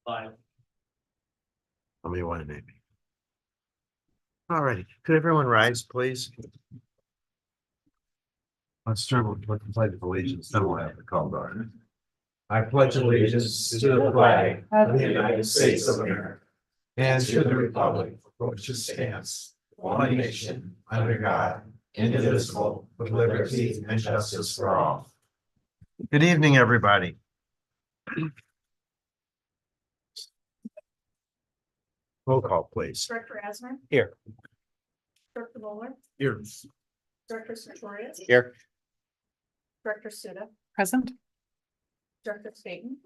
5. How many want to name me? All righty, could everyone rise, please? Let's start with the pledge of allegiance, then we'll have the call to. I pledge allegiance to the flag of the United States of America and to the republic for which it stands, one nation, under God, indivisible, with liberty and justice for all. Good evening, everybody. Roll call, please. Director Asner. Here. Director Bowler. Here. Director Sartorius. Here. Director Suda. Present. Director Staten.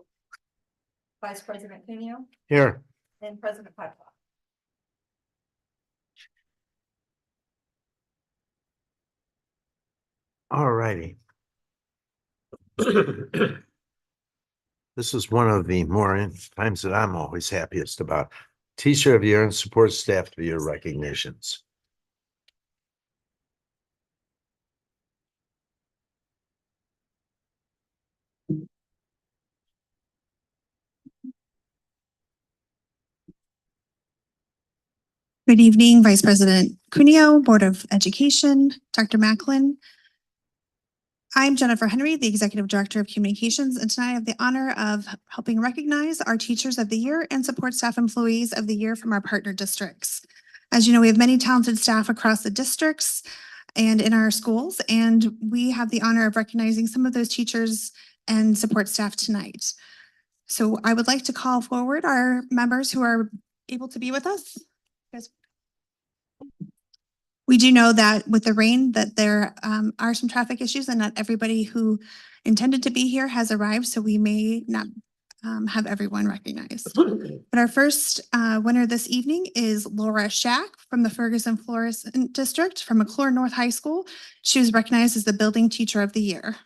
Vice President Tenio Here. and President Pipeline. All righty. This is one of the more times that I'm always happiest about. Teacher of the Year and Support Staff of the Year recognitions. Good evening, Vice President Cuneo, Board of Education, Dr. Macklin. I'm Jennifer Henry, the Executive Director of Communications, and tonight I have the honor of helping recognize our Teachers of the Year and Support Staff Employees of the Year from our partner districts. As you know, we have many talented staff across the districts and in our schools, and we have the honor of recognizing some of those teachers and support staff tonight. So I would like to call forward our members who are able to be with us. Yes. We do know that with the rain that there are some traffic issues and not everybody who intended to be here has arrived, so we may not have everyone recognized. But our first winner this evening is Laura Shack from the Ferguson Florissant District from McClure North High School. She was recognized as the Building Teacher of the Year.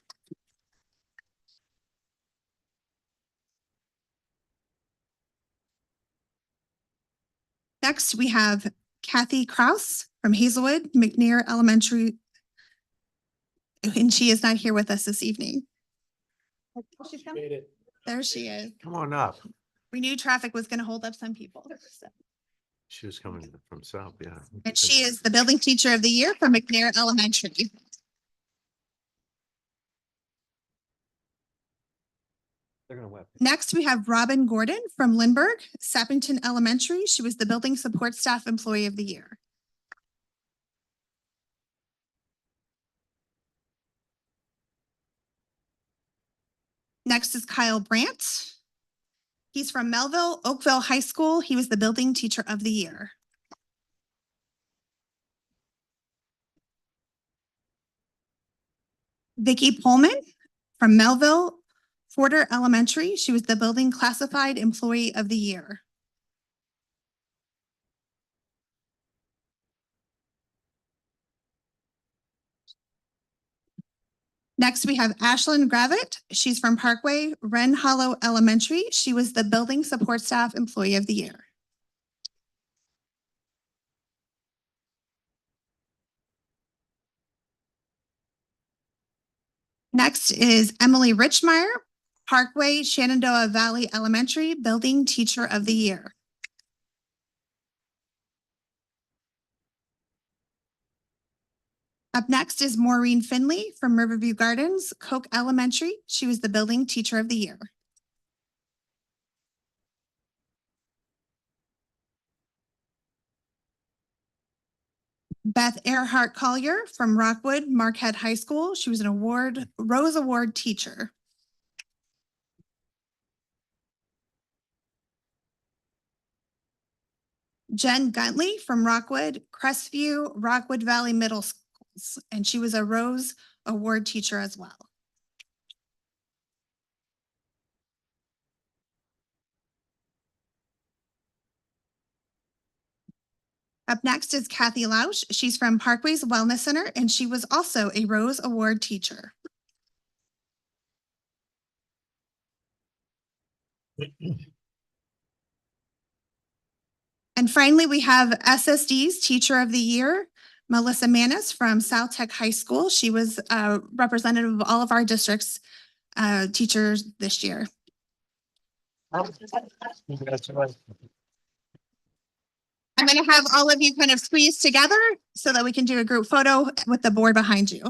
Next, we have Kathy Kraus from Hazelwood McNair Elementary, and she is not here with us this evening. She's coming. There she is. Come on up. We knew traffic was going to hold up some people. So. She was coming from South, yeah. And she is the Building Teacher of the Year from McNair Elementary. They're gonna whip. Next, we have Robin Gordon from Lindbergh, Sappington Elementary. She was the Building Support Staff Employee of the Year. Next is Kyle Brandt. He's from Melville Oakville High School. He was the Building Teacher of the Year. Vicki Pullman from Melville Porter Elementary. She was the Building Classified Employee of the Year. Next, we have Ashlyn Gravitt. She's from Parkway Wren Hollow Elementary. She was the Building Support Staff Employee of the Year. Next is Emily Richmeyer, Parkway Shenandoah Valley Elementary, Building Teacher of the Year. Up next is Maureen Finley from Riverview Gardens, Koch Elementary. She was the Building Teacher of the Year. Beth Earhart Collier from Rockwood Marquette High School. She was an Rose Award teacher. Jen Guntley from Rockwood Crestview Rockwood Valley Middle Schools, and she was a Rose Award teacher as well. Up next is Kathy Lausch. She's from Parkways Wellness Center, and she was also a Rose Award teacher. And finally, we have SSD's Teacher of the Year, Melissa Manis from South Tech High School. She was a representative of all of our districts teachers this year. I'm going to have all of you kind of squeeze together so that we can do a group photo with the board behind you.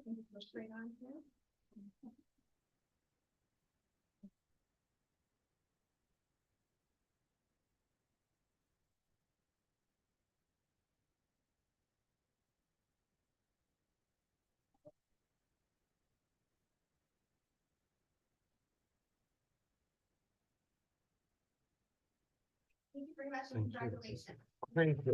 Thank you very much. Thank you. Congratulations. Thank you.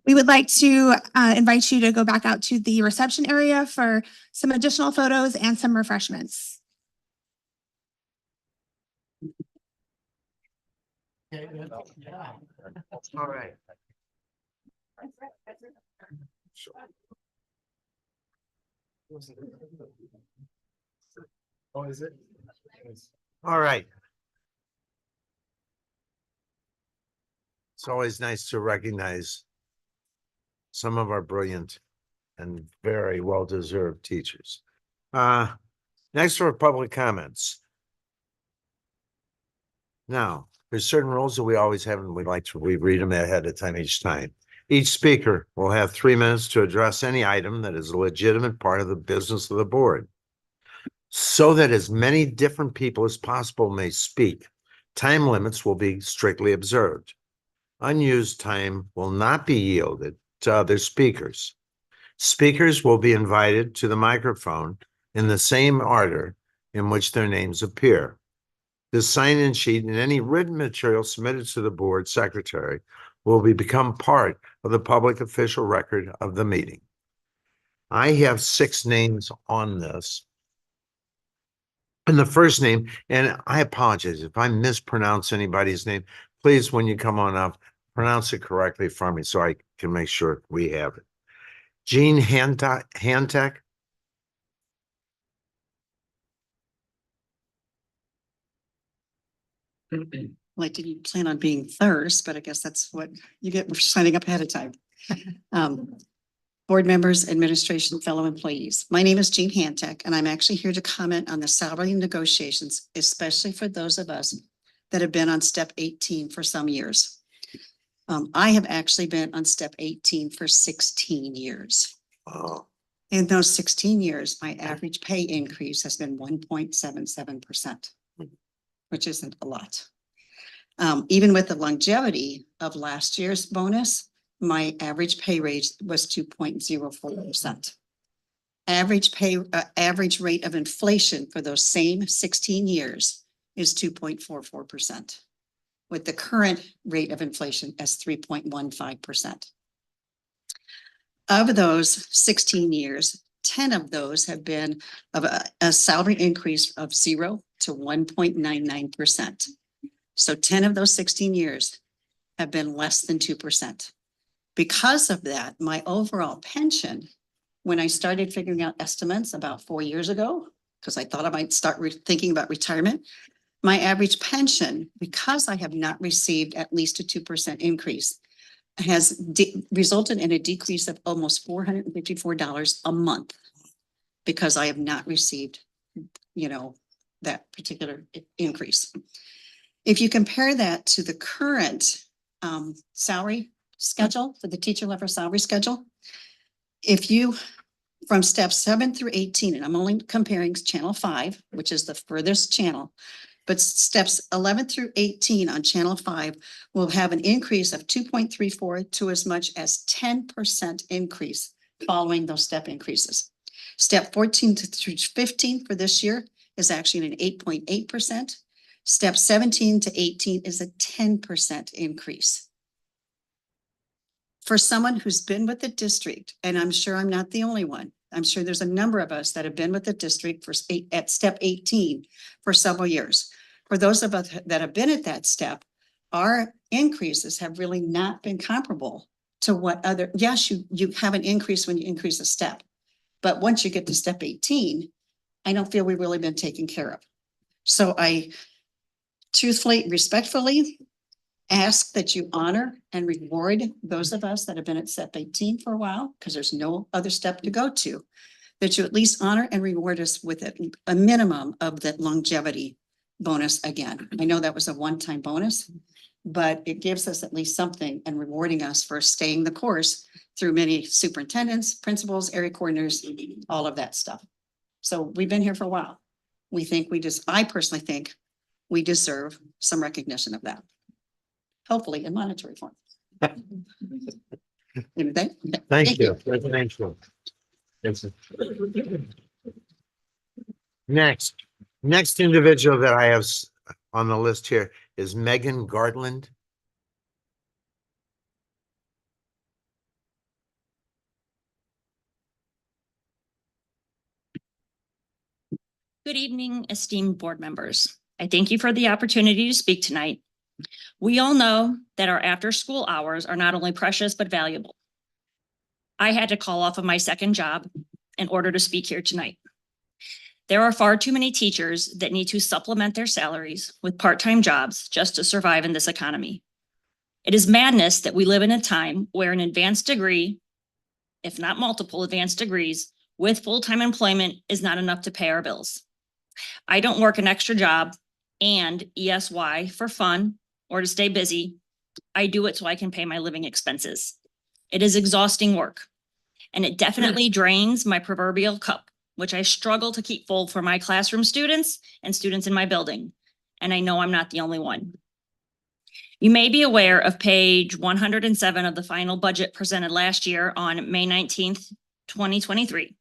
We would like to invite you to go back out to the reception area for some additional photos and some refreshments. All right. Oh, is it? All right. It's always nice to recognize some of our brilliant and very well-deserved teachers. Next are public comments. Now, there's certain rules that we always have, and we like to reread them ahead of time each time. Each speaker will have 3 minutes to address any item that is a legitimate part of the business of the board, so that as many different people as possible may speak. Time limits will be strictly observed. Unused time will not be yielded to other speakers. Speakers will be invited to the microphone in the same order in which their names appear. The sign-in sheet and any written material submitted to the board secretary will become part of the public official record of the meeting. I have 6 names on this. And the first name, and I apologize if I mispronounce anybody's name, please, when you come on up, pronounce it correctly for me so I can make sure we have it. Jean Hantek. Well, I didn't plan on being first, but I guess that's what you get for signing up ahead of time. Board members, administration, fellow employees. My name is Jean Hantek, and I'm actually here to comment on the salary negotiations, especially for those of us that have been on step 18 for some years. I have actually been on step 18 for 16 years. Oh, In those 16 years, my average pay increase has been 1.77%, which isn't a lot. Even with the longevity of last year's bonus, my average pay rate was 2.04%. Average rate of inflation for those same 16 years is 2.44%, with the current rate of inflation as 3.15%. Of those 16 years, 10 of those have been of a salary increase of 0 to 1.99%. So 10 of those 16 years have been less than 2%. Because of that, my overall pension, when I started figuring out estimates about 4 years ago, because I thought I might start thinking about retirement, my average pension, because I have not received at least a 2% increase, has resulted in a decrease of almost $454 a month, because I have not received, that particular increase. If you compare that to the current salary schedule, for the teacher level salary schedule, if you, from steps 7 through 18, and I'm only comparing channel 5, which is the furthest channel, but steps 11 through 18 on channel 5 will have an increase of 2.34 to as much as 10% increase following those step increases. Step 14 through 15 for this year is actually an 8.8%. Step 17 to 18 is a 10% increase. For someone who's been with the district, and I'm sure I'm not the only one, I'm sure there's a number of us that have been with the district at step 18 for several years. For those of us that have been at that step, our increases have really not been comparable to what other, yes, you have an increase when you increase a step. But once you get to step 18, I don't feel we've really been taken care of. So I truthfully, respectfully ask that you honor and reward those of us that have been at step 18 for a while, because there's no other step to go to, that you at least honor and reward us with a minimum of that longevity bonus again. I know that was a one-time bonus, but it gives us at least something and rewarding us for staying the course through many superintendents, principals, area coordinators, all of that stuff. So we've been here for a while. I personally think we deserve some recognition of that. Hopefully in monetary form. Anything? Thank you. Thank you. Next individual that I have on the list here is Megan Gardland. Good evening, esteemed board members. I thank you for the opportunity to speak tonight. We all know that our after-school hours are not only precious, but valuable. I had to call off of my second job in order to speak here tonight. There are far too many teachers that need to supplement their salaries with part-time jobs just to survive in this economy. It is madness that we live in a time where an advanced degree, if not multiple advanced degrees, with full-time employment is not enough to pay our bills. I don't work an extra job and ESY for fun or to stay busy. I do it so I can pay my living expenses. It is exhausting work, and it definitely drains my proverbial cup, which I struggle to keep full for my classroom students and students in my building. And I know I'm not the only one. You may be aware of page 107 of the final budget presented last year on May 19th, 2023.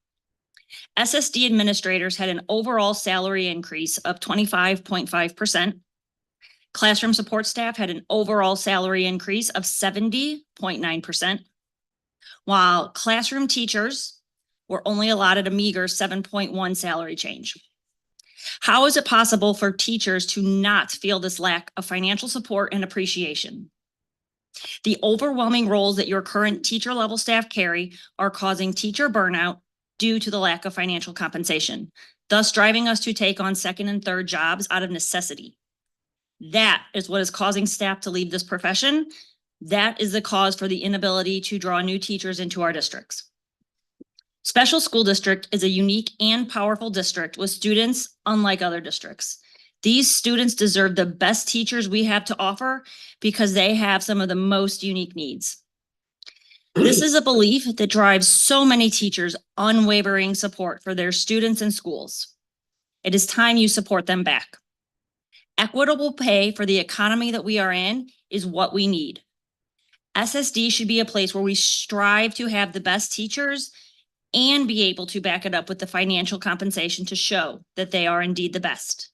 SSD administrators had an overall salary increase of 25.5%. Classroom support staff had an overall salary increase of 70.9%, while classroom teachers were only allotted a meager 7.1 salary change. How is it possible for teachers to not feel this lack of financial support and appreciation? The overwhelming roles that your current teacher level staff carry are causing teacher burnout due to the lack of financial compensation, thus driving us to take on second and third jobs out of necessity. That is what is causing staff to leave this profession. That is the cause for the inability to draw new teachers into our districts. Special School District is a unique and powerful district with students unlike other districts. These students deserve the best teachers we have to offer because they have some of the most unique needs. This is a belief that drives so many teachers' unwavering support for their students and schools. It is time you support them back. Equitable pay for the economy that we are in is what we need. SSD should be a place where we strive to have the best teachers and be able to back it up with the financial compensation to show that they are indeed the best.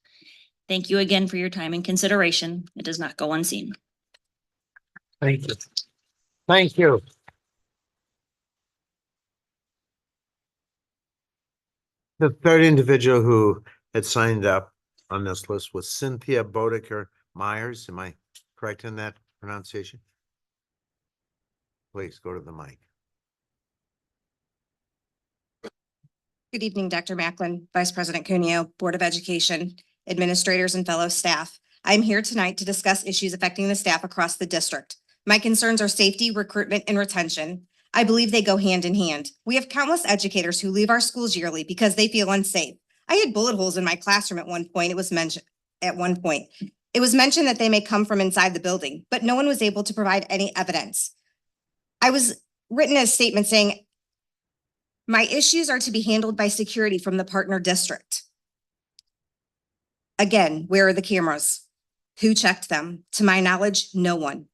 Thank you again for your time and consideration. It does not go unseen. Thank you. Thank you. The third individual who had signed up on this list was Cynthia Bodeker Myers. Am I correct in that pronunciation? Please go to the mic. Good evening, Dr. Macklin, Vice President Cuneo, Board of Education, administrators, and fellow staff. I'm here tonight to discuss issues affecting the staff across the district. My concerns are safety, recruitment, and retention. I believe they go hand in hand. We have countless educators who leave our schools yearly because they feel unsafe. I had bullet holes in my classroom at one point. It was mentioned that they may come from inside the building, but no one was able to provide any evidence. I was written a statement saying, my issues are to be handled by security from the partner district. Again, where are the cameras? Who checked them? To my knowledge, no one.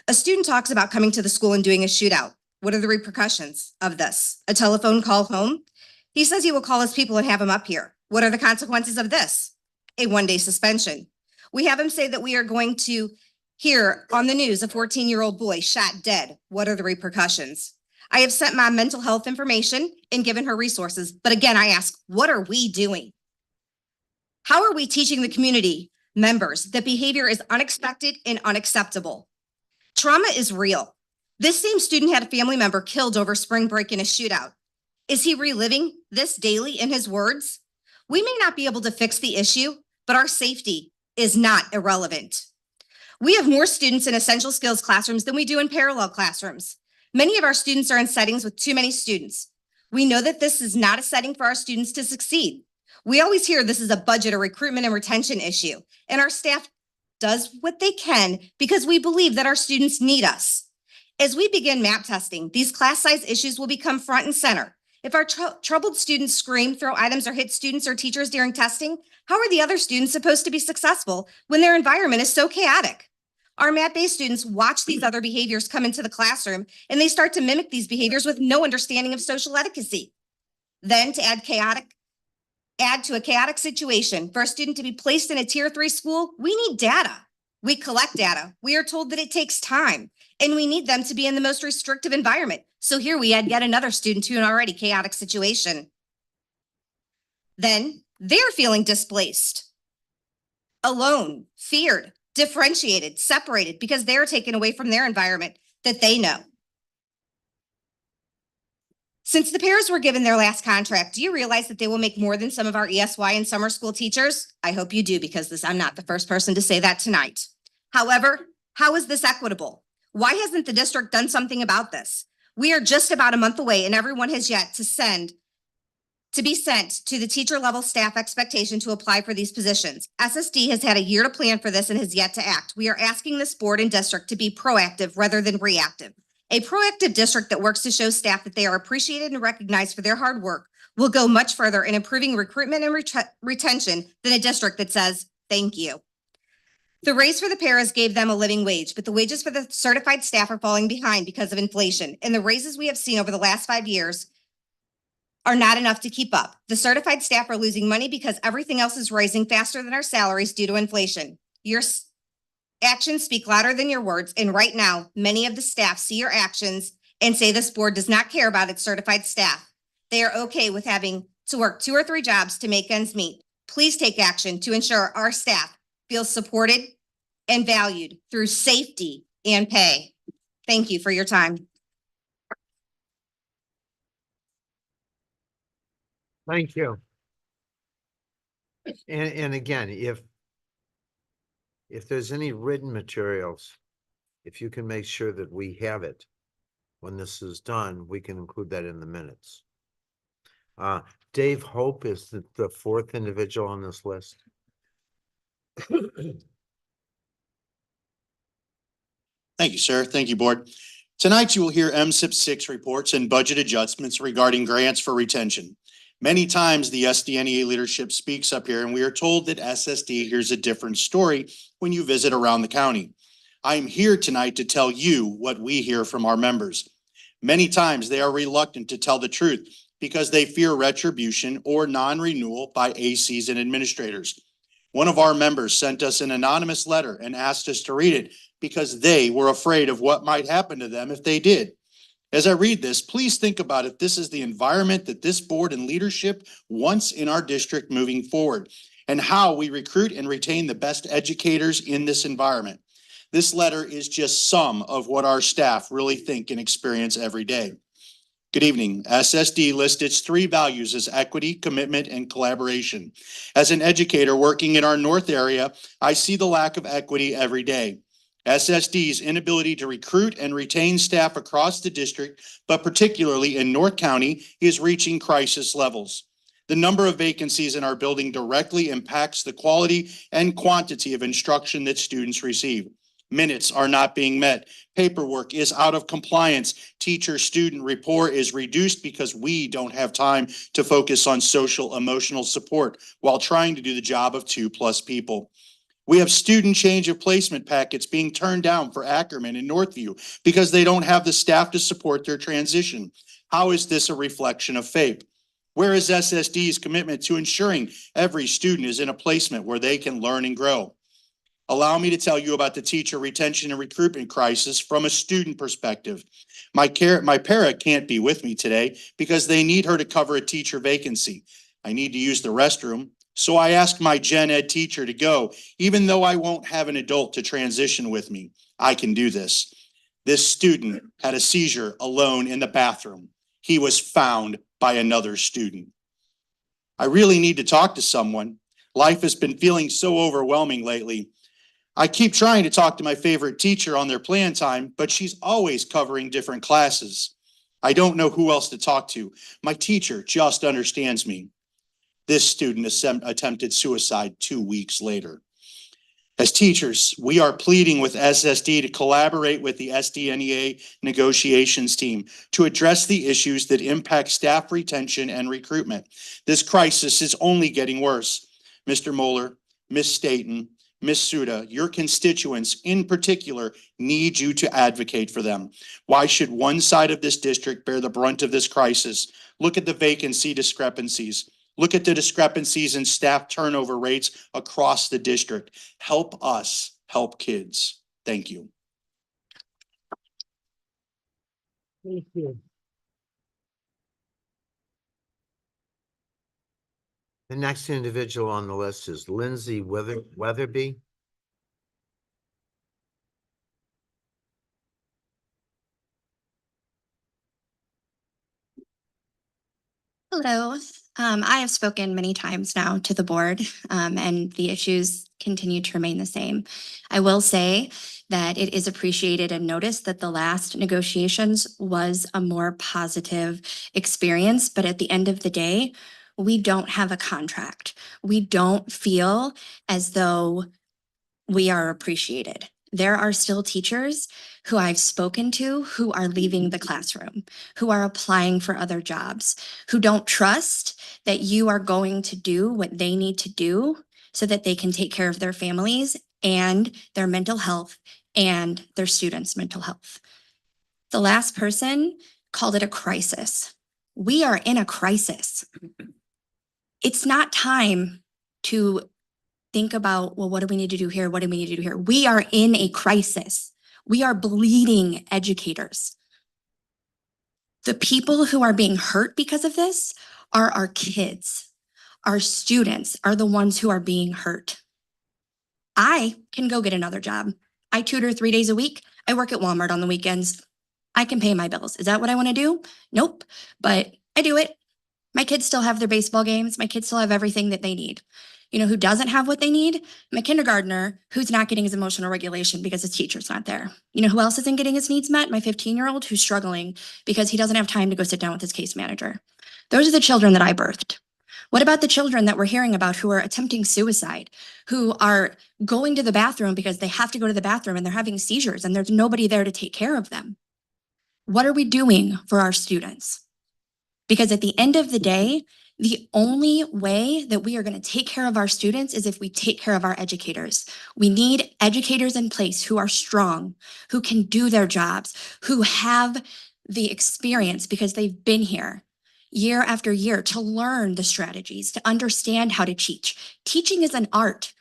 A student talks about coming to the school and doing a shootout. What are the repercussions of this? A telephone call home? He says he will call his people and have him up here. What are the consequences of this? A one-day suspension. We have him say that we are going to hear on the news a 14-year-old boy shot dead. What are the repercussions? I have sent my mental health information and given her resources. But again, I ask, what are we doing? How are we teaching the community members that behavior is unexpected and unacceptable? Trauma is real. This same student had a family member killed over spring break in a shootout. Is he reliving this daily in his words? We may not be able to fix the issue, but our safety is not irrelevant. We have more students in essential skills classrooms than we do in parallel classrooms. Many of our students are in settings with too many students. We know that this is not a setting for our students to succeed. We always hear this is a budget or recruitment and retention issue, and our staff does what they can because we believe that our students need us. As we begin map testing, these class size issues will become front and center. If our troubled students scream, throw items, or hit students or teachers during testing, how are the other students supposed to be successful when their environment is so chaotic? Our math-based students watch these other behaviors come into the classroom, and they start to mimic these behaviors with no understanding of social etiquette. Then to add to a chaotic situation, for a student to be placed in a tier 3 school, we need data. We collect data. We are told that it takes time, and we need them to be in the most restrictive environment. So here we add yet another student to an already chaotic situation. Then they're feeling displaced, alone, feared, differentiated, separated, because they're taken away from their environment that they know. Since the pairs were given their last contract, do you realize that they will make more than some of our ESY and summer school teachers? I hope you do, because I'm not the first person to say that tonight. However, how is this equitable? Why hasn't the district done something about this? We are just about a month away, and everyone has yet to be sent to the teacher level staff expectation to apply for these positions. SSD has had a year to plan for this and has yet to act. We are asking this board and district to be proactive rather than reactive. A proactive district that works to show staff that they are appreciated and recognized for their hard work will go much further in improving recruitment and retention than a district that says, thank you. The raise for the paras gave them a living wage, but the wages for the certified staff are falling behind because of inflation. And the raises we have seen over the last 5 years are not enough to keep up. The certified staff are losing money because everything else is rising faster than our salaries due to inflation. Your actions speak louder than your words, and right now, many of the staff see your actions and say this board does not care about its certified staff. They are okay with having to work 2 or 3 jobs to make ends meet. Please take action to ensure our staff feels supported and valued through safety and pay. Thank you for your time. Thank you. And again, if there's any written materials, if you can make sure that we have it when this is done, we can include that in the minutes. Dave Hope is the 4th individual on this list. Thank you, sir. Thank you, board. Tonight, you will hear MSIP 6 reports and budget adjustments regarding grants for retention. Many times, the SDNEA leadership speaks up here, and we are told that SSD hears a different story when you visit around the county. I am here tonight to tell you what we hear from our members. Many times, they are reluctant to tell the truth because they fear retribution or non-renewal by ACs and administrators. One of our members sent us an anonymous letter and asked us to read it because they were afraid of what might happen to them if they did. As I read this, please think about if this is the environment that this board and leadership wants in our district moving forward, and how we recruit and retain the best educators in this environment. This letter is just some of what our staff really think and experience every day. Good evening. SSD lists its 3 values as equity, commitment, and collaboration. As an educator working in our North area, I see the lack of equity every day. SSD's inability to recruit and retain staff across the district, but particularly in North County, is reaching crisis levels. The number of vacancies in our building directly impacts the quality and quantity of instruction that students receive. Minutes are not being met. Paperwork is out of compliance. Teacher-student rapport is reduced because we don't have time to focus on social emotional support while trying to do the job of 2+ people. We have student change of placement packets being turned down for Ackerman and Northview because they don't have the staff to support their transition. How is this a reflection of FAPE? Where is SSD's commitment to ensuring every student is in a placement where they can learn and grow? Allow me to tell you about the teacher retention and recruitment crisis from a student perspective. My para can't be with me today because they need her to cover a teacher vacancy. I need to use the restroom, so I asked my gen ed teacher to go, even though I won't have an adult to transition with me. I can do this. This student had a seizure alone in the bathroom. He was found by another student. I really need to talk to someone. Life has been feeling so overwhelming lately. I keep trying to talk to my favorite teacher on their plan time, but she's always covering different classes. I don't know who else to talk to. My teacher just understands me. This student attempted suicide 2 weeks later. As teachers, we are pleading with SSD to collaborate with the SDNEA negotiations team to address the issues that impact staff retention and recruitment. This crisis is only getting worse. Mr. Moeller, Ms. Staten, Ms. Suda, your constituents in particular need you to advocate for them. Why should one side of this district bear the brunt of this crisis? Look at the vacancy discrepancies. Look at the discrepancies in staff turnover rates across the district. Help us help kids. Thank you. Thank you. The next individual on the list is Lindsay Weatherby. Hello. I have spoken many times now to the board, and the issues continue to remain the same. I will say that it is appreciated and noticed that the last negotiations was a more positive experience, but at the end of the day, we don't have a contract. We don't feel as though we are appreciated. There are still teachers who I've spoken to who are leaving the classroom, who are applying for other jobs, who don't trust that you are going to do what they need to do so that they can take care of their families and their mental health and their students' mental health. The last person called it a crisis. We are in a crisis. It's not time to think about, well, what do we need to do here? What do we need to do here? We are in a crisis. We are bleeding educators. The people who are being hurt because of this are our kids. Our students are the ones who are being hurt. I can go get another job. I tutor 3 days a week. I work at Walmart on the weekends. I can pay my bills. Is that what I want to do? Nope, but I do it. My kids still have their baseball games. My kids still have everything that they need. You know who doesn't have what they need? My kindergartner who's not getting his emotional regulation because his teacher's not there. You know who else isn't getting his needs met? My 15-year-old who's struggling because he doesn't have time to go sit down with his case manager. Those are the children that I birthed. What about the children that we're hearing about who are attempting suicide, who are going to the bathroom because they have to go to the bathroom and they're having seizures and there's nobody there to take care of them? What are we doing for our students? Because at the end of the day, the only way that we are going to take care of our students is if we take care of our educators. We need educators in place who are strong, who can do their jobs, who have the experience because they've been here year after year to learn the strategies, to understand how to teach. Teaching is an art.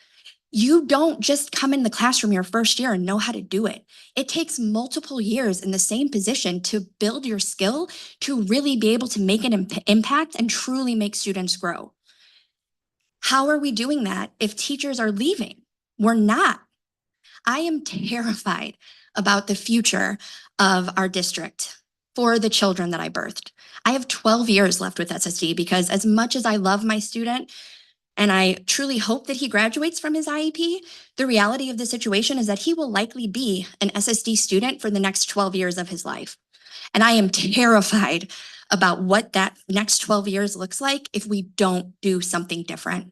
You don't just come in the classroom your first year and know how to do it. It takes multiple years in the same position to build your skill to really be able to make an impact and truly make students grow. How are we doing that if teachers are leaving? We're not. I am terrified about the future of our district for the children that I birthed. I have 12 years left with SSD because as much as I love my student, and I truly hope that he graduates from his IEP, the reality of the situation is that he will likely be an SSD student for the next 12 years of his life. And I am terrified about what that next 12 years looks like if we don't do something different.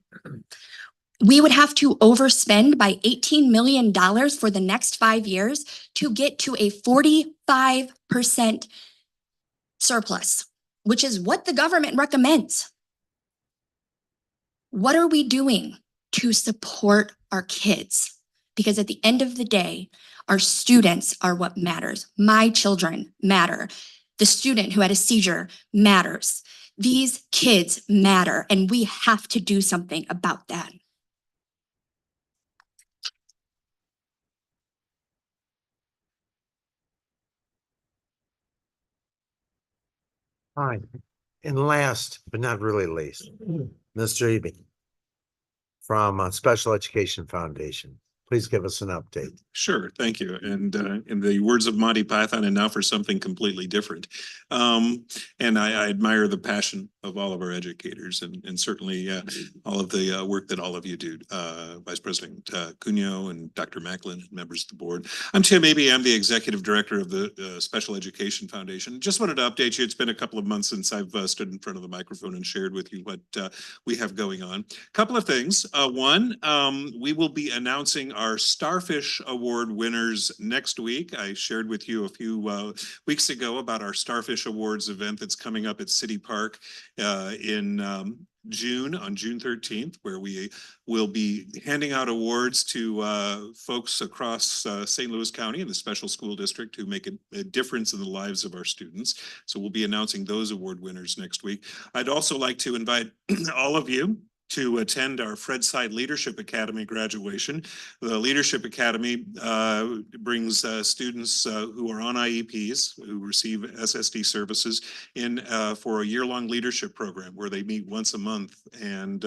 We would have to overspend by $18 million for the next 5 years to get to a 45% surplus, which is what the government recommends. What are we doing to support our kids? Because at the end of the day, our students are what matters. My children matter. The student who had a seizure matters. These kids matter, and we have to do something about that. Hi. And last, but not really least, Mr. Eby from Special Education Foundation. please give us an update. Sure, thank you. And in the words of Monty Python, and now for something completely different. And I admire the passion of all of our educators and certainly all of the work that all of you do. Vice President Cuneo and Dr. Macklin, members of the board. I'm Tim Abey. I'm the Executive Director of the Special Education Foundation. Just wanted to update you. It's been a couple of months since I've stood in front of the microphone and shared with you what we have going on. Couple of things. One, we will be announcing our Starfish Award winners next week. I shared with you a few weeks ago about our Starfish Awards event that's coming up at City Park in June, on June 13th, where we will be handing out awards to folks across St. Louis County and the special school district who make a difference in the lives of our students. So we'll be announcing those award winners next week. I'd also like to invite all of you to attend our Fred Side Leadership Academy graduation. The Leadership Academy brings students who are on IEPs, who receive SSD services in for a year-long leadership program where they meet once a month. And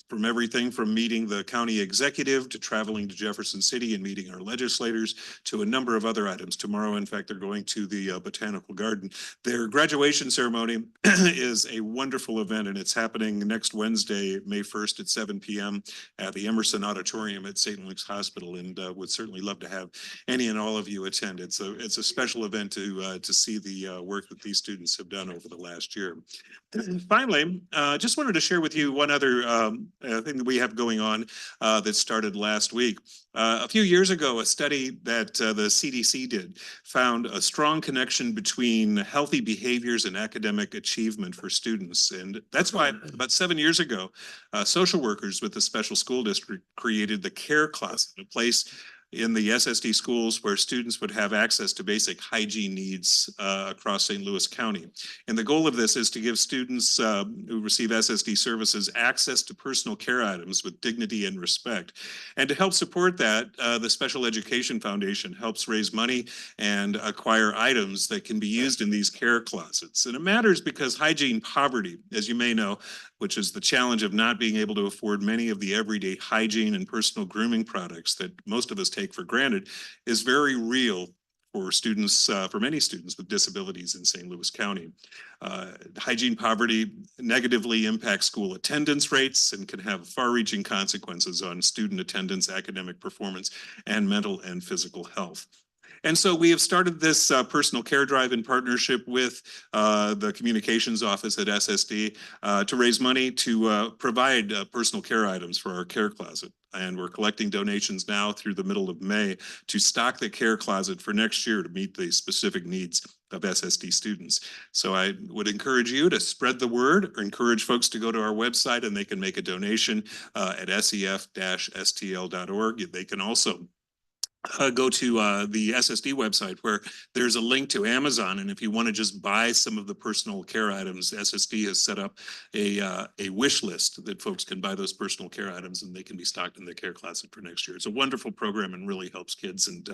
from everything from meeting the county executive to traveling to Jefferson City and meeting our legislators to a number of other items. Tomorrow, in fact, they're going to the Botanical Garden. Their graduation ceremony is a wonderful event, and it's happening next Wednesday, May 1st at 7 p.m. at the Emerson Auditorium at St. Luke's Hospital, and would certainly love to have any and all of you attend. It's a special event to see the work that these students have done over the last year. And finally, just wanted to share with you one other thing that we have going on that started last week. A few years ago, a study that the CDC did found a strong connection between healthy behaviors and academic achievement for students. And that's why about 7 years ago, social workers with the special school district created the Care Closet, a place in the SSD schools where students would have access to basic hygiene needs across St. Louis County. And the goal of this is to give students who receive SSD services access to personal care items with dignity and respect. And to help support that, the Special Education Foundation helps raise money and acquire items that can be used in these care closets. And it matters because hygiene poverty, as you may know, which is the challenge of not being able to afford many of the everyday hygiene and personal grooming products that most of us take for granted, is very real for students, for many students with disabilities in St. Louis County. Hygiene poverty negatively impacts school attendance rates and can have far-reaching consequences on student attendance, academic performance, and mental and physical health. And so we have started this personal care drive in partnership with the communications office at SSD to raise money to provide personal care items for our care closet. And we're collecting donations now through the middle of May to stock the care closet for next year to meet the specific needs of SSD students. So I would encourage you to spread the word or encourage folks to go to our website and they can make a donation at sef-stl.org. They can also go to the SSD website where there's a link to Amazon. And if you want to just buy some of the personal care items, SSD has set up a wish list that folks can buy those personal care items and they can be stocked in the care closet for next year. It's a wonderful program and really helps kids. And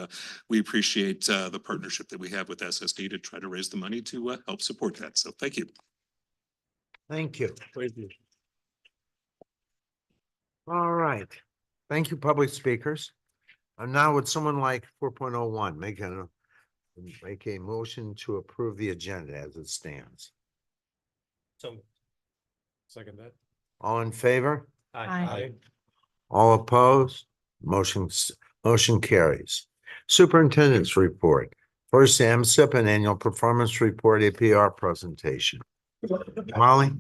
we appreciate the partnership that we have with SSD to try to raise the money to help support that. So thank you. Thank you. All right. Thank you, public speakers. And now would someone like 4.01 make a motion to approve the agenda as it stands? So, second that. All in favor? Aye. All opposed? Motion carries. Superintendent's report. First, MSIP and annual performance report, APR presentation. Molly?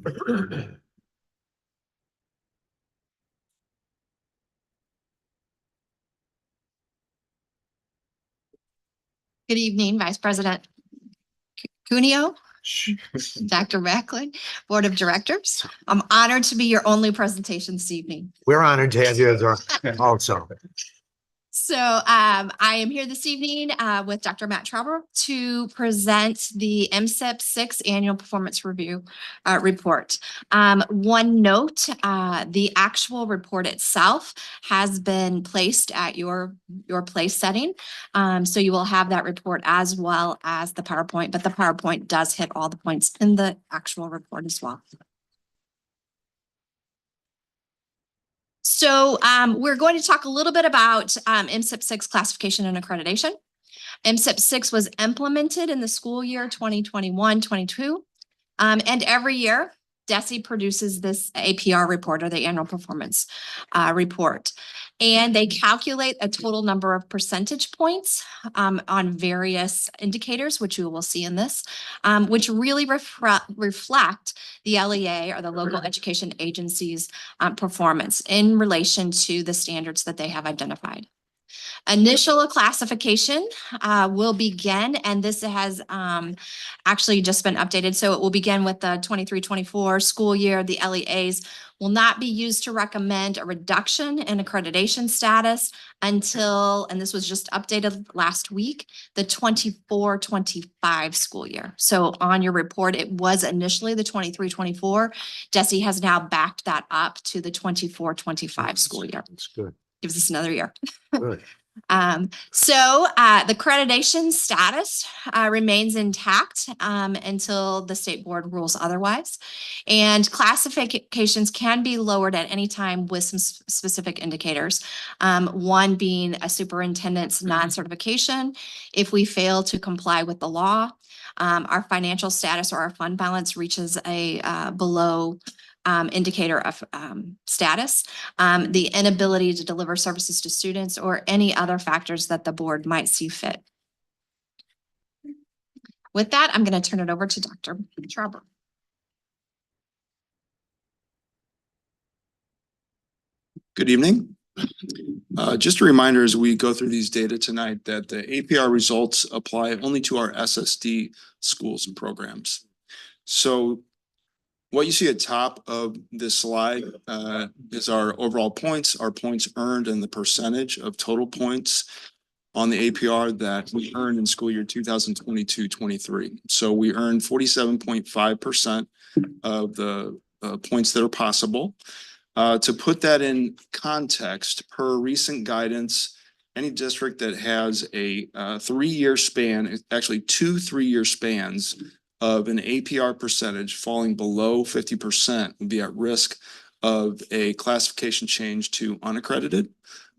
Good evening, Vice President Cuneo, Dr. Macklin, Board of Directors. I'm honored to be your only presentation this evening. We're honored to have you as our also. So I am here this evening with Dr. Matt Trauber to present the MSIP 6 Annual Performance Review report. One note, the actual report itself has been placed at your place setting. So you will have that report as well as the PowerPoint, but the PowerPoint does hit all the points in the actual report as well. So we're going to talk a little bit about MSIP 6 classification and accreditation. MSIP 6 was implemented in the school year 2021-22. And every year, DESE produces this APR report, or the annual performance report. And they calculate a total number of percentage points on various indicators, which you will see in this, which really reflect the LEA, or the local education agency's performance in relation to the standards that they have identified. Initial classification will begin, and this has actually just been updated. So it will begin with the 23-24 school year. The LEAs will not be used to recommend a reduction in accreditation status until, and this was just updated last week, the 24-25 school year. So on your report, it was initially the 23-24. DESE has now backed that up to the 24-25 school year. That's good. Gives us another year. Good. The accreditation status remains intact until the state board rules otherwise. And classifications can be lowered at any time with some specific indicators. One being a superintendent's non-certification. If we fail to comply with the law, our financial status or our fund balance reaches a below indicator of status, the inability to deliver services to students, or any other factors that the board might see fit. With that, I'm going to turn it over to Dr. Schreiber. Good evening. Just a reminder as we go through these data tonight that the APR results apply only to our SSD schools and programs. So what you see at top of this slide is our overall points, our points earned, and the percentage of total points on the APR that we earned in school year 2022-23. So we earned 47.5% of the points that are possible. To put that in context, per recent guidance, any district that has a 3-year span, actually 2 3-year spans of an APR percentage falling below 50% would be at risk of a classification change to unaccredited.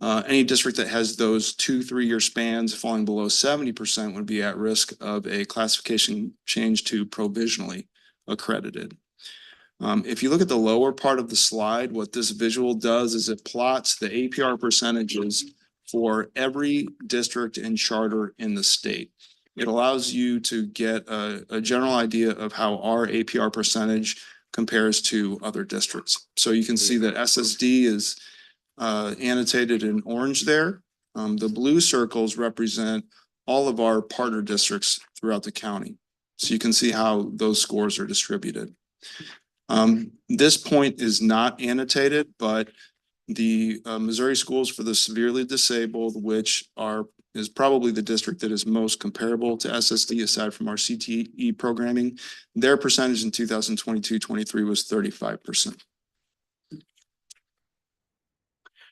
Any district that has those 2 3-year spans falling below 70% would be at risk of a classification change to provisionally accredited. If you look at the lower part of the slide, what this visual does is it plots the APR percentages for every district and charter in the state. It allows you to get a general idea of how our APR percentage compares to other districts. So you can see that SSD is annotated in orange there. The blue circles represent all of our partner districts throughout the county. So you can see how those scores are distributed. This point is not annotated, but the Missouri Schools for the Severely Disabled, which is probably the district that is most comparable to SSD aside from our CTE programming. Their percentage in 2022-23 was 35%.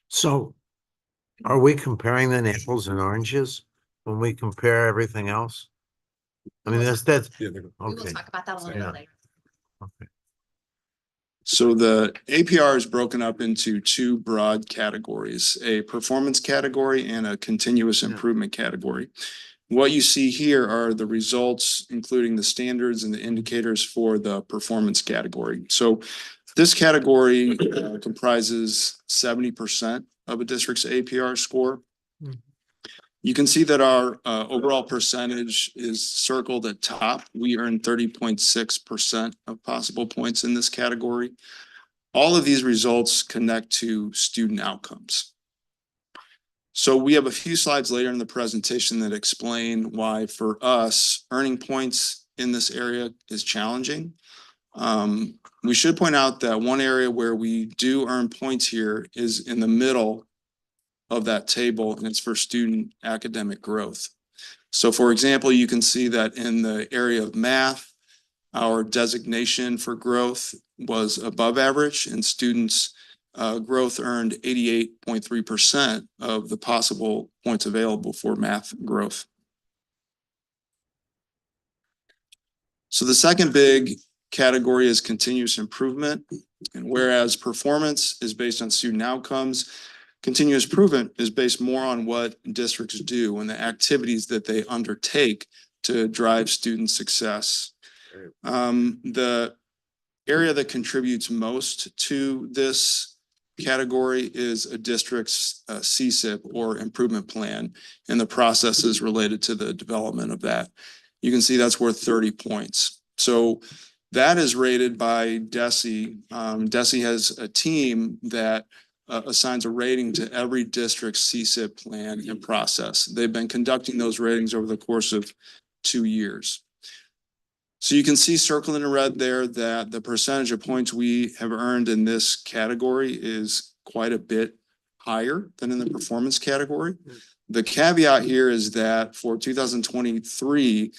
So are we comparing then apples and oranges when we compare everything else? I mean, that's, We will okay. talk about that a little Yeah. bit later. Okay. So the APR is broken up into 2 broad categories, a performance category and a continuous improvement category. What you see here are the results, including the standards and the indicators for the performance category. So this category comprises 70% of a district's APR score. You can see that our overall percentage is circled at top. We earned 30.6% of possible points in this category. All of these results connect to student outcomes. So we have a few slides later in the presentation that explain why for us earning points in this area is challenging. We should point out that one area where we do earn points here is in the middle of that table, and it's for student academic growth. So for example, you can see that in the area of math, our designation for growth was above average, and students' growth earned 88.3% of the possible points available for math growth. So the second big category is continuous improvement. And whereas performance is based on student outcomes, continuous improvement is based more on what districts do and the activities that they undertake to drive student success. The area that contributes most to this category is a district's CSIP or improvement plan and the processes related to the development of that. You can see that's worth 30 points. So that is rated by DESE. DESE has a team that assigns a rating to every district's CSIP plan and process. They've been conducting those ratings over the course of 2 years. So you can see circled in red there that the percentage of points we have earned in this category is quite a bit higher than in the performance category. The caveat here is that for 2023,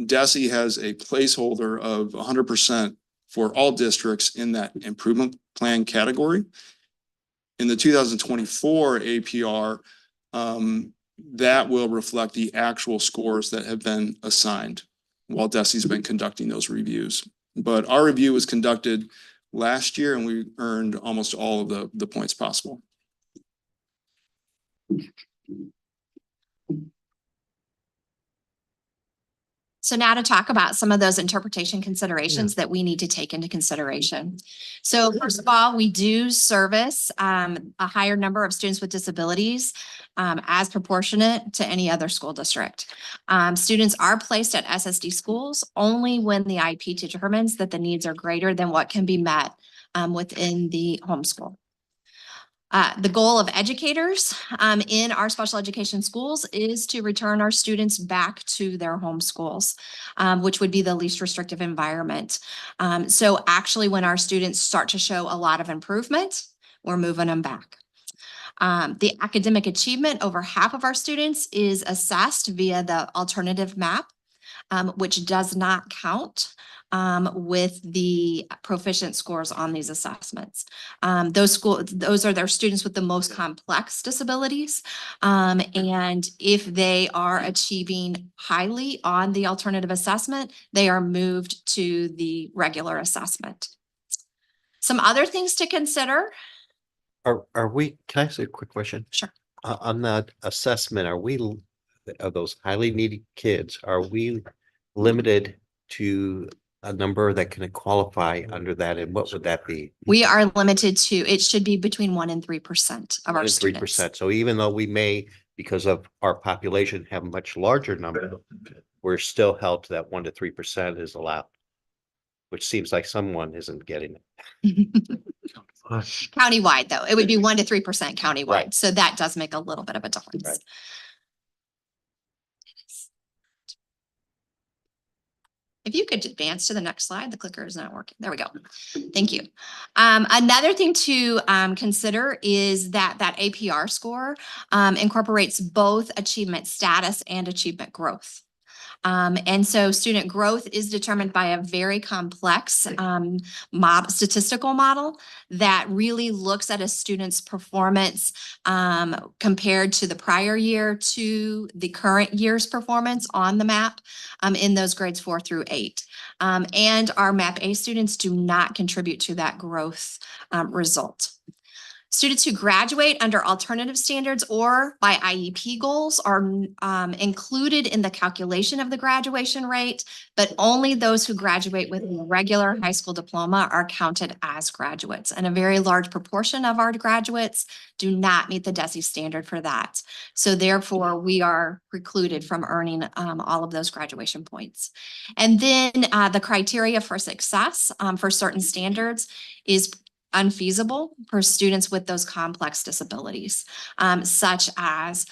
DESE has a placeholder of 100% for all districts in that improvement plan category. In the 2024 APR, that will reflect the actual scores that have been assigned while DESE's been conducting those reviews. But our review was conducted last year and we earned almost all of the points possible. So now to talk about some of those interpretation considerations that we need to take into consideration. So first of all, we do service a higher number of students with disabilities as proportionate to any other school district. Students are placed at SSD schools only when the IP determines that the needs are greater than what can be met within the homeschool. The goal of educators in our special education schools is to return our students back to their home schools, which would be the least restrictive environment. So actually, when our students start to show a lot of improvement, we're moving them back. The academic achievement, over half of our students is assessed via the alternative map, which does not count with the proficient scores on these assessments. Those are their students with the most complex disabilities. And if they are achieving highly on the alternative assessment, they are moved to the regular assessment. Some other things to consider. Are we, can I ask a quick question? Sure. On that assessment, of those highly needy kids, are we limited to a number that can qualify under that? And what would that be? We are limited to, it should be between 1% and 3% of our students. 3%. So even though we may, because of our population, have a much larger number, we're still held to that 1% to 3% is allowed, which seems like someone isn't getting it. Countywide, though, it would be 1% to 3% countywide. Right. So that does make a little bit of a difference. Right. If you could advance to the next slide, the clicker is not working. There we go. Thank you. Another thing to consider is that APR score incorporates both achievement status and achievement growth. And so student growth is determined by a very complex statistical model that really looks at a student's performance compared to the prior year to the current year's performance on the map in those grades 4 through 8. And our MAP A students do not contribute to that growth result. Students who graduate under alternative standards or by IEP goals are included in the calculation of the graduation rate, but only those who graduate with a regular high school diploma are counted as graduates. And a very large proportion of our graduates do not meet the DESE standard for that. So therefore, we are precluded from earning all of those graduation points. And then the criteria for success for certain standards is unfeasible for students with those complex disabilities, such as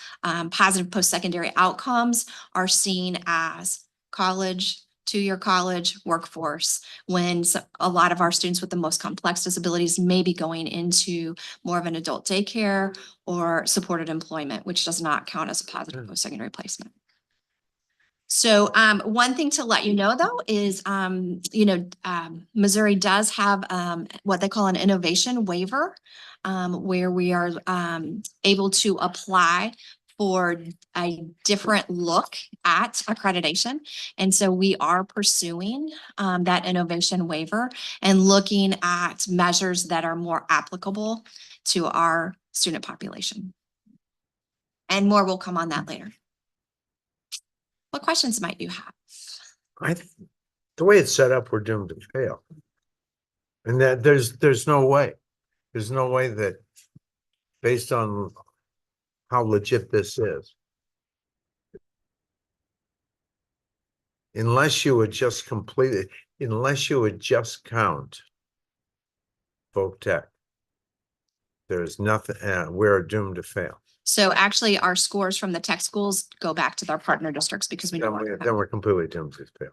positive post-secondary outcomes are seen as college, two-year college, workforce, when a lot of our students with the most complex disabilities may be going into more of an adult daycare or supported employment, which does not count as a positive post-secondary placement. So one thing to let you know, though, is, Missouri does have what they call an innovation waiver, where we are able to apply for a different look at accreditation. And so we are pursuing that innovation waiver and looking at measures that are more applicable to our student population. And more will come on that later. What questions might you have? The way it's set up, we're doomed to fail. And that there's no way that based on how legit this is. Unless you would just count Voc Tech. There's nothing, we're doomed to fail. So actually, our scores from the tech schools go back to their partner districts because we know. Then we're completely doomed to fail.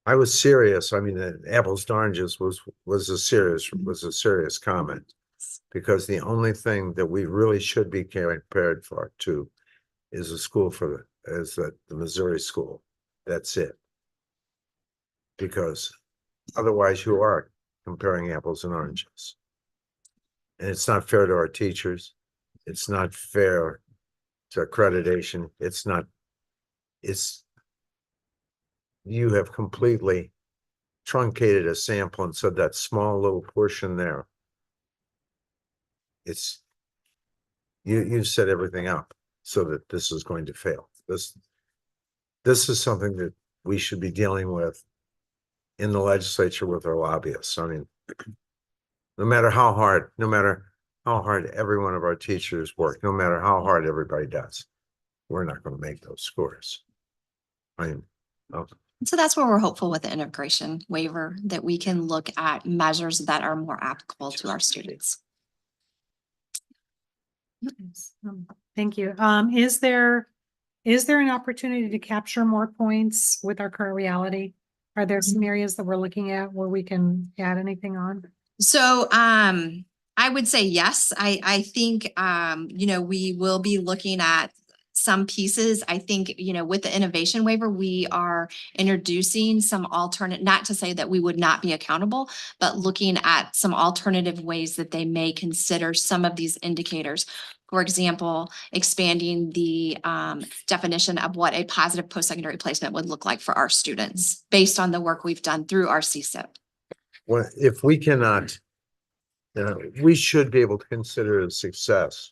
I was serious. I mean, apples to oranges was a serious comment, because the only thing that we really should be prepared for too is a school is the Missouri school. That's it. Because otherwise you are comparing apples and oranges. And it's not fair to our teachers. It's not fair to accreditation. You have completely truncated a sample and said that small little portion there. You set everything up so that this is going to fail. This is something that we should be dealing with in the legislature with our lobbyists. I mean, no matter how hard every one of our teachers work, no matter how hard everybody does, we're not going to make those scores. So that's where we're hopeful with the integration waiver, that we can look at measures that are more applicable to our students. Thank you. Is there an opportunity to capture more points with our current reality? Are there some areas that we're looking at where we can add anything on? So I would say yes. I think we will be looking at some pieces. I think, with the innovation waiver, we are introducing some alternate, not to say that we would not be accountable, but looking at some alternative ways that they may consider some of these indicators. For example, expanding the definition of what a positive post-secondary placement would look like for our students based on the work we've done through our CSIP. Well, if we cannot, we should be able to consider it a success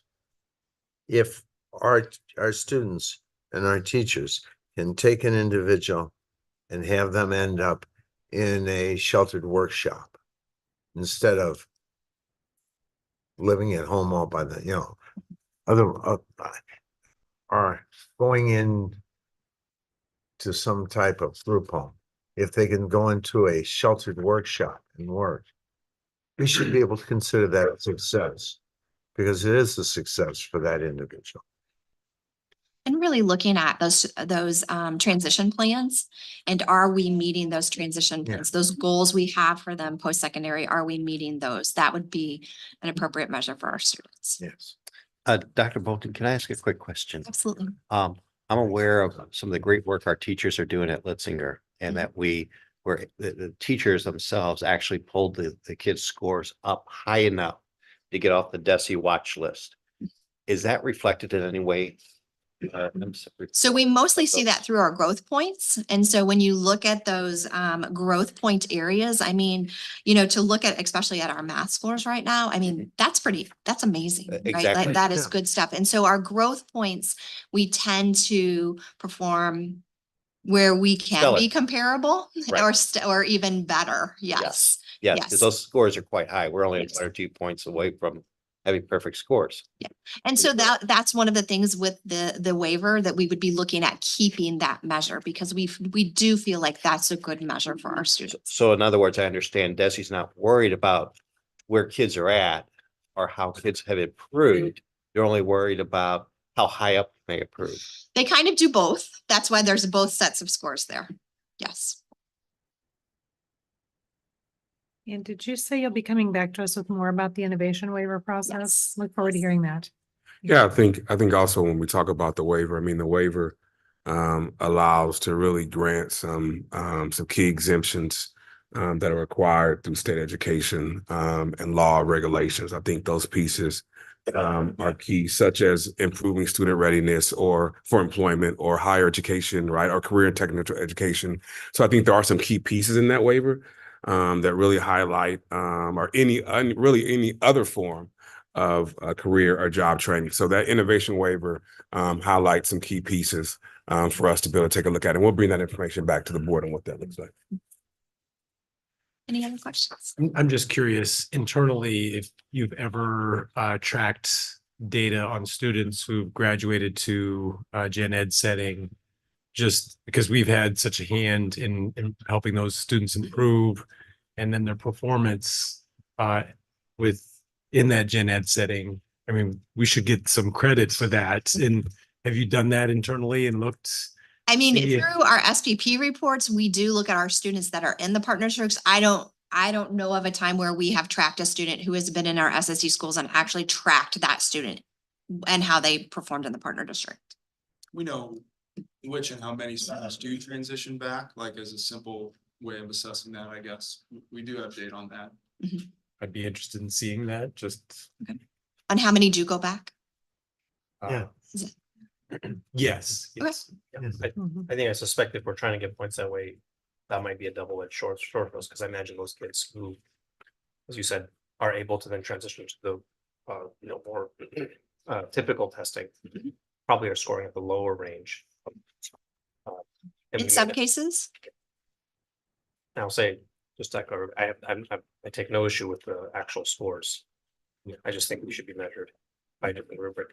if our students and our teachers can take an individual and have them end up in a sheltered workshop instead of living at home all by the, are going in to some type of group home. If they can go into a sheltered workshop and work, we should be able to consider that a success, because it is a success for that individual. And really looking at those transition plans, and are we meeting those transition plans, those goals we have for them post-secondary, are we meeting those? That would be an appropriate measure for our students. Yes. Dr. Bolton, can I ask a quick question? Absolutely. I'm aware of some of the great work our teachers are doing at Litzinger, and that the teachers themselves actually pulled the kids' scores up high enough to get off the DESE watch list. Is that reflected in any way? So we mostly see that through our growth points. And so when you look at those growth point areas, I mean, to look at, especially at our math scores right now, I mean, that's amazing, right? Exactly. Like that is good stuff. And so our growth points, we tend to perform where we can be comparable or even better. Yes. Yes, because those scores are quite high. We're only 1 or 2 points away from having perfect scores. Yeah. And so that's one of the things with the waiver that we would be looking at, keeping that measure, because we do feel like that's a good measure for our students. So in other words, I understand DESE's not worried about where kids are at or how kids have improved. They're only worried about how high up they improve. They kind of do both. That's why there's both sets of scores there. Yes. And did you say you'll be coming back to us with more about the innovation waiver process? Look forward to hearing that. Yeah, I think also when we talk about the waiver, I mean, the waiver allows to really grant some key exemptions that are required through state education and law regulations. I think those pieces are key, such as improving student readiness or for employment or higher education, right, or career and technical education. So I think there are some key pieces in that waiver that really highlight or really any other form of career or job training. So that innovation waiver highlights some key pieces for us to be able to take a look at. And we'll bring that information back to the board on what that looks like. Any other questions? I'm just curious internally if you've ever tracked data on students who've graduated to gen ed setting, just because we've had such a hand in helping those students improve, and then their performance in that gen ed setting. I mean, we should get some credit for that. And have you done that internally and looked? I mean, Yeah. through our SPP reports, we do look at our students that are in the partner districts. I don't know of a time where we have tracked a student who has been in our SSD schools and actually tracked that student and how they performed in the partner district. We know which and how many students do transition back, like as a simple way of assessing that, I guess. We do have data on that. I'd be interested in seeing that, just. On how many do go back? Yeah. Is it- Yes. Yes. Mhm. I suspect if we're trying to get points that way, that might be a double-edged sword for us, because I imagine those kids who, as you said, are able to then transition to the more typical testing, probably are scoring at the lower range. In some cases? I'll say, just echo, I take no issue with the actual scores. I just think we should be measured by a different rubric.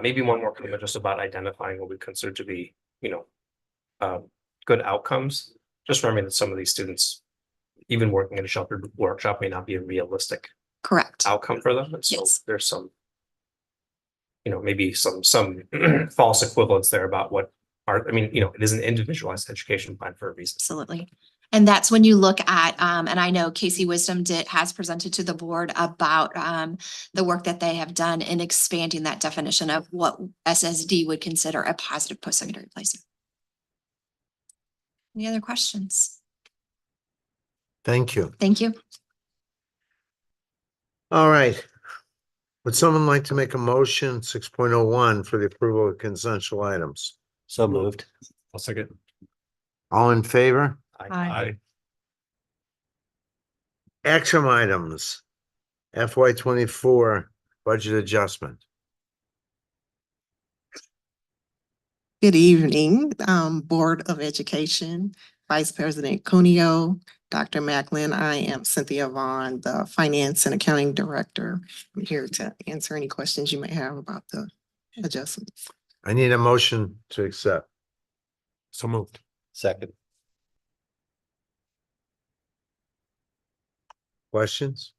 Maybe one more comment just about identifying what we consider to be, good outcomes. Just remembering that some of these students, even working in a sheltered workshop, may not be a realistic Correct. outcome for them. And so Yes. there's some, maybe some false equivalence there about what it is an individualized education plan for a reason. Absolutely. And that's when you look at, and I know Casey Wisdom has presented to the board about the work that they have done in expanding that definition of what SSD would consider a positive post-secondary placement. Any other questions? Thank you. Thank you. All right. Would someone like to make a motion 6.01 for the approval of consensual items? So moved. I'll second. All in favor? Aye. Action items. FY24 budget adjustment. Good evening, Board of Education, Vice President Cuneo, Dr. Macklin. I am Cynthia Vaughn, the Finance and Accounting Director. I'm here to answer any questions you may have about the adjustments. I need a motion to accept. So moved. Second. Questions?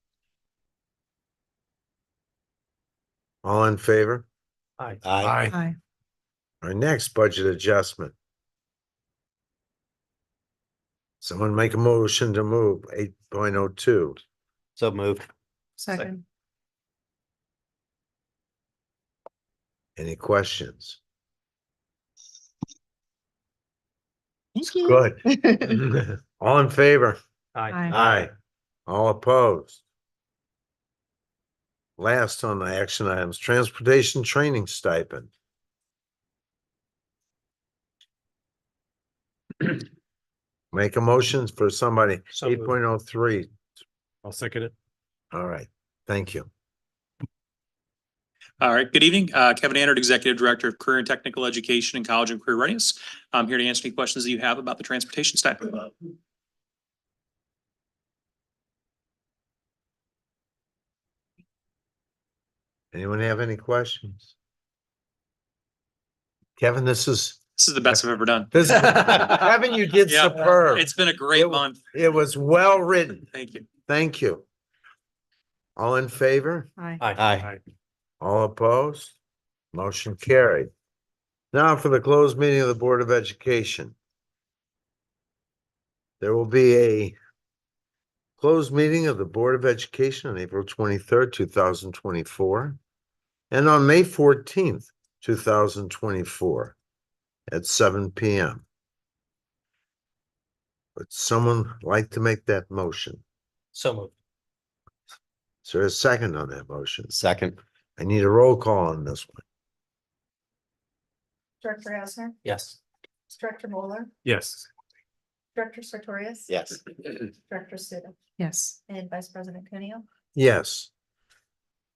All in favor? Aye. Aye. Our next budget adjustment. Someone make a motion to move 8.02. So moved. Second. Any questions? Thank you. Good. All in favor? Aye. Aye. All opposed? Last on the action items, transportation training stipend. Make a motion for somebody, So moved. 8.03. I'll second it. All right, thank you. All right, good evening. Kevin Annard, Executive Director of Career and Technical Education and College and Career Readiness. I'm here to answer any questions that you have about the transportation stipend. Anyone have any questions? Kevin, This is the best I've ever done. Kevin, you did Yeah, superb. It's been a great month. It was well written. Thank you. Thank you. All in favor? Aye. Aye. All opposed? Motion carried. Now for the closed meeting of the Board of Education. There will be a closed meeting of the Board of Education on April 23rd, 2024, and on May 14th, 2024 at 7 p.m. Would someone like to make that motion? So moved. Is there a second on that motion? Second. I need a roll call on this one. Director Hasner, Yes. Director Bowler, Yes. Director Sartorius. Yes. Director Suda Yes. and Vice President Cuneo. Yes.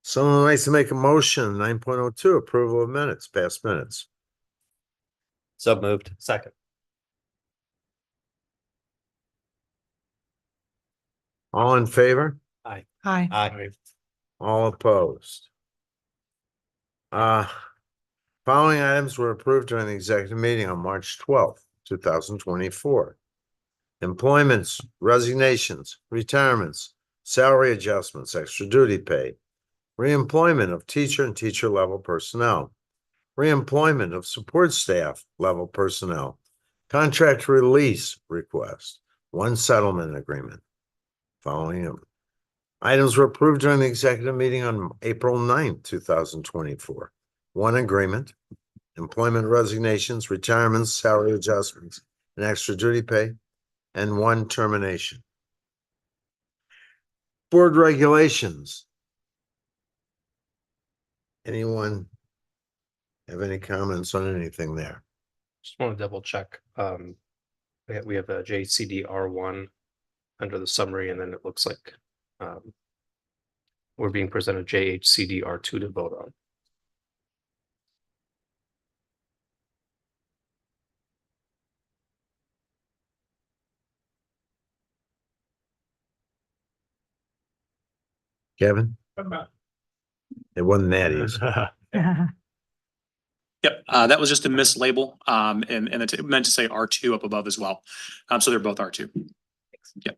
Someone likes to make a motion, 9.02, approval of minutes, past minutes. So moved. Second. All in favor? Hi. Aye. All opposed? Following items were approved during the executive meeting on March 12th, 2024. Employments, resignations, retirements, salary adjustments, extra duty pay, reemployment of teacher and teacher level personnel, reemployment of support staff level personnel, contract release request, one settlement agreement. Following them. Items were approved during the executive meeting on April 9th, 2024. One agreement, employment resignations, retirements, salary adjustments, and extra duty pay, and one termination. Board regulations. Anyone have any comments on anything there? Just want to double check. We have a JCDR1 under the summary, and then it looks like we're being presented JHCDR2 to vote on. Kevin? It wasn't that easy. Yep, that was just a mislabel, and it meant to say R2 up above as well. So they're both R2. Yep.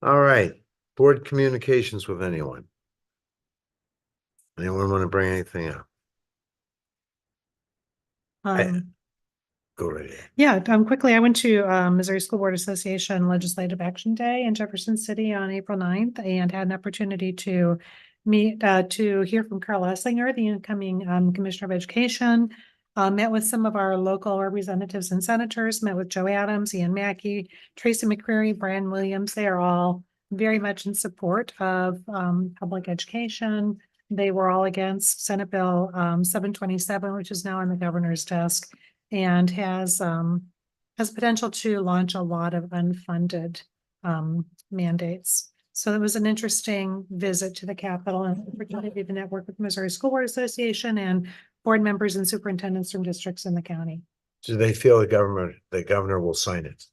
All right, board communications with anyone? Anyone want to bring anything up? Go right ahead. Yeah, quickly, I went to Missouri School Board Association Legislative Action Day in Jefferson City on April 9th and had an opportunity to meet, to hear from Carl Essinger, the incoming Commissioner of Education. Met with some of our local representatives and senators, met with Joe Adams, Ian Mackey, Tracy McCreary, Brian Williams. They are all very much in support of public education. They were all against Senate Bill 727, which is now on the governor's desk, and has potential to launch a lot of unfunded mandates. So it was an interesting visit to the Capitol and opportunity to network with Missouri School Board Association and board members and superintendents from districts in the county. Do they feel the governor will sign it?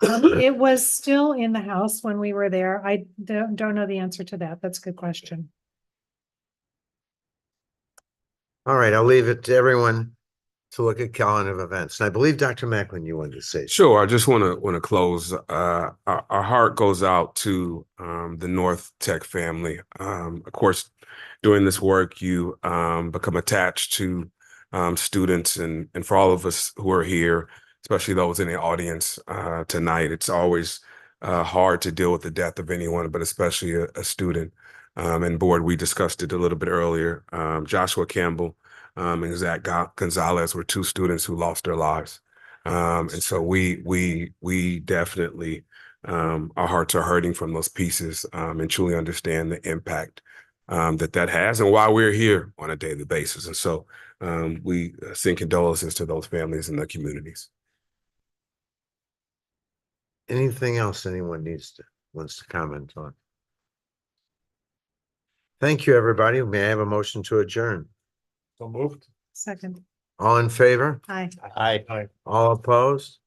It was still in the House when we were there. I don't know the answer to that. That's a good question. All right, I'll leave it to everyone to look at calendar of events. And I believe Dr. Macklin, you wanted to say. Sure. I just want to close. Our heart goes out to the North Tech family. Of course, doing this work, you become attached to students, and for all of us who are here, especially those in the audience tonight, it's always hard to deal with the death of anyone, but especially a student. And board, we discussed it a little bit earlier. Joshua Campbell and Zach Gonzalez were two students who lost their lives. And so we definitely, our hearts are hurting from those pieces and truly understand the impact that has and why we're here on a daily basis. And so we send condolences to those families and the communities. Anything else anyone wants to comment on? Thank you, everybody. May I have a motion to adjourn? So moved. Second. All in favor? Aye. Aye. All opposed?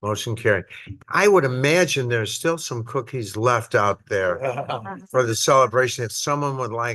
Motion carried. I would imagine there's still some cookies left out there for the celebration. If someone would like